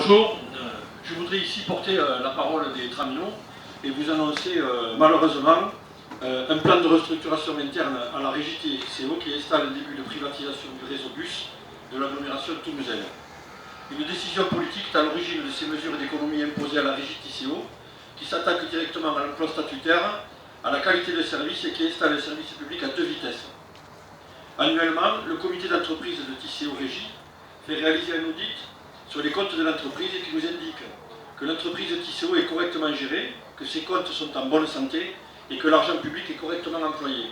Bonjour, je voudrais ici porter la parole des Traminots et vous annoncer malheureusement un plan de restructuration interne à la régie TCO qui installe le début de privatisation du réseau bus de l'agglomération toulousaine. Une décision politique est à l'origine de ces mesures d'économie imposées à la régie TCO qui s'attaque directement à l'emploi statutaire, à la qualité de service et qui installe le service public à 2 vitesses. Annuellement, le comité d'entreprise de TCO Régie fait réaliser un audit sur les comptes de l'entreprise et qui nous indique que l'entreprise TCO est correctement gérée, que ses comptes sont en bonne santé et que l'argent public est correctement employé.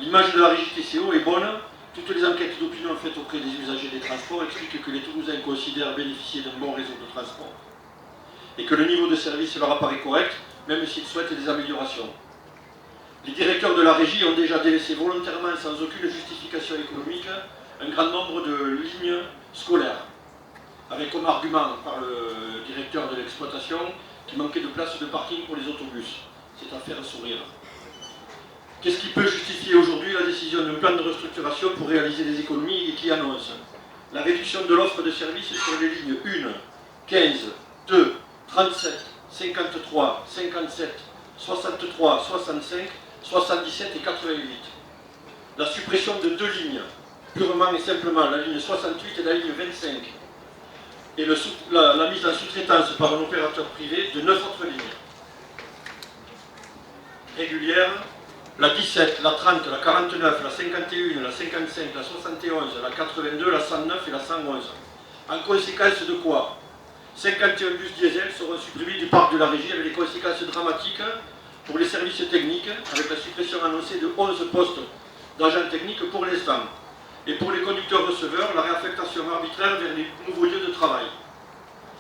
L'image de la régie TCO est bonne. Toutes les enquêtes d'opinion faites auprès des usagers des transports expliquent que les Toulousains considèrent bénéficier d'un bon réseau de transport et que le niveau de service leur apparaît correct, même s'ils souhaitent des améliorations. Les directeurs de la régie ont déjà délaissé volontairement, sans aucune justification économique, un grand nombre de lignes scolaires, avec comme argument par le directeur de l'exploitation qu'il manquait de place de parking pour les autobus. C'est à faire sourire. Qu'est-ce qui peut justifier aujourd'hui la décision d'un plan de restructuration pour réaliser des économies et qui annonce la réduction de l'offre de services sur les lignes 1, 15, 2, 37, 53, 57, 63, 65, 77 et 88. La suppression de 2 lignes, purement et simplement la ligne 68 et la ligne 25, et la mise en sous-traitance par un opérateur privé de 9 autres lignes régulières, la 17, la 30, la 49, la 51, la 55, la 71, la 82, la 109 et la 111. En conséquence de quoi 51 bus diesel seront supprimés du parc de la régie avec des conséquences dramatiques pour les services techniques, avec la suppression annoncée de 11 postes d'agents techniques pour l'instant. Et pour les conducteurs receveurs, la réaffectation arbitraire vers les nouveaux lieux de travail.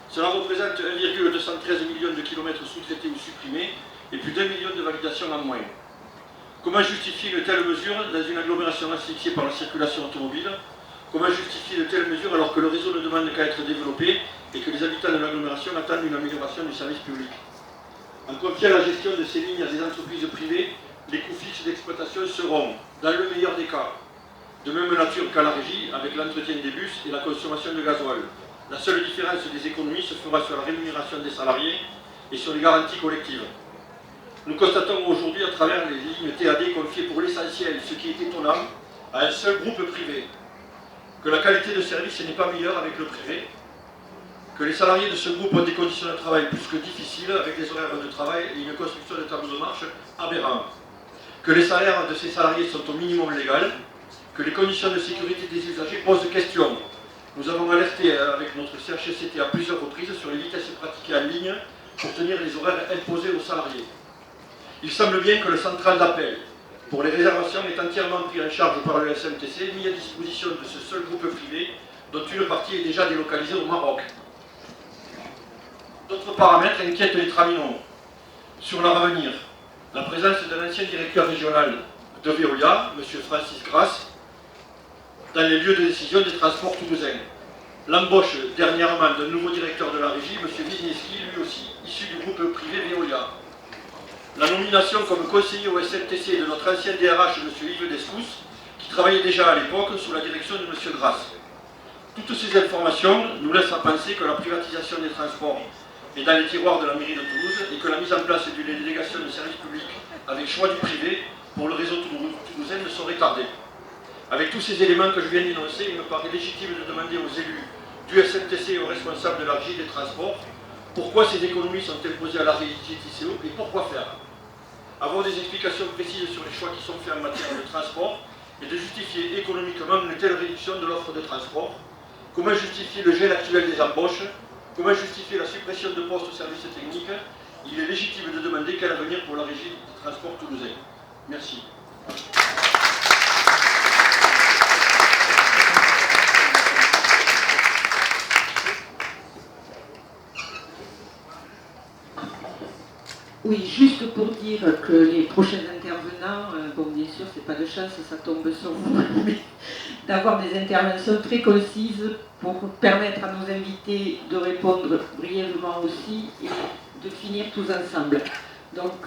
Cela représente 1,213 millions de kilomètres sous-traités ou supprimés et plus d'1 million de validations en moins. Comment justifier une telle mesure dans une agglomération asphyxiée par la circulation automobile? Comment justifier de telles mesures alors que le réseau ne demande qu'à être développé et que les habitants de l'agglomération attendent une amélioration du service public? En confiant la gestion de ces lignes à des entreprises privées, les coûts fixes d'exploitation seront, dans le meilleur des cas, de même nature qu'à la régie, avec l'entretien des bus et la consommation de gasoil. La seule différence des économies se fera sur la rémunération des salariés et sur les garanties collectives. Nous constatons aujourd'hui, à travers les lignes TAD confiées pour l'essentiel, ce qui est étonnant, à un seul groupe privé, que la qualité de service n'est pas meilleure avec le privé, que les salariés de ce groupe ont des conditions de travail plus que difficiles, avec des horaires de travail et une construction de tableaux de marche aberrants, que les salaires de ces salariés sont au minimum légal, que les conditions de sécurité des usagers posent question. Nous avons alerté avec notre CHSCT à plusieurs reprises sur les vitesses pratiquées en ligne pour tenir les horaires imposés aux salariés. Il semble bien que le central d'appel pour les réservations est entièrement pris en charge par le SMTC, mis à disposition de ce seul groupe privé, dont une partie est déjà délocalisée au Maroc. D'autres paramètres inquiètent les Traminots. Sur leur avenir, la présence d'un ancien directeur régional de Veolia, M. Francis Grasse, dans les lieux de décision des transports toulousains. L'embauche dernièrement d'un nouveau directeur de la régie, M. Wisniewski, lui aussi, issu du groupe privé Veolia. La nomination comme conseiller au SMTC de notre ancien DRH, M. Yves Descous, qui travaillait déjà à l'époque sous la direction de M. Grasse. Toutes ces informations nous laissent à penser que la privatisation des transports est dans les tiroirs de la mairie de Toulouse et que la mise en place d'une délégation de services publics avec choix du privé pour le réseau toulousain ne saurait tarder. Avec tous ces éléments que je viens d'énoncer, il me paraît légitime de demander aux élus du SMTC et aux responsables de la régie des transports pourquoi ces économies sont imposées à la régie TCO et pourquoi faire. Avoir des explications précises sur les choix qui sont faits en matière de transport et de justifier économiquement une telle réduction de l'offre de transport. Comment justifier le gel actuel des embauches? Comment justifier la suppression de postes au service technique? Il est légitime de demander quel avenir pour la régie des transports toulousains. Merci. Oui, juste pour dire que les prochains intervenants, bon bien sûr c'est pas de chance, ça tombe sur vous, mais d'avoir des interventions très concises pour permettre à nos invités de répondre brièvement aussi et de finir tous ensemble. Donc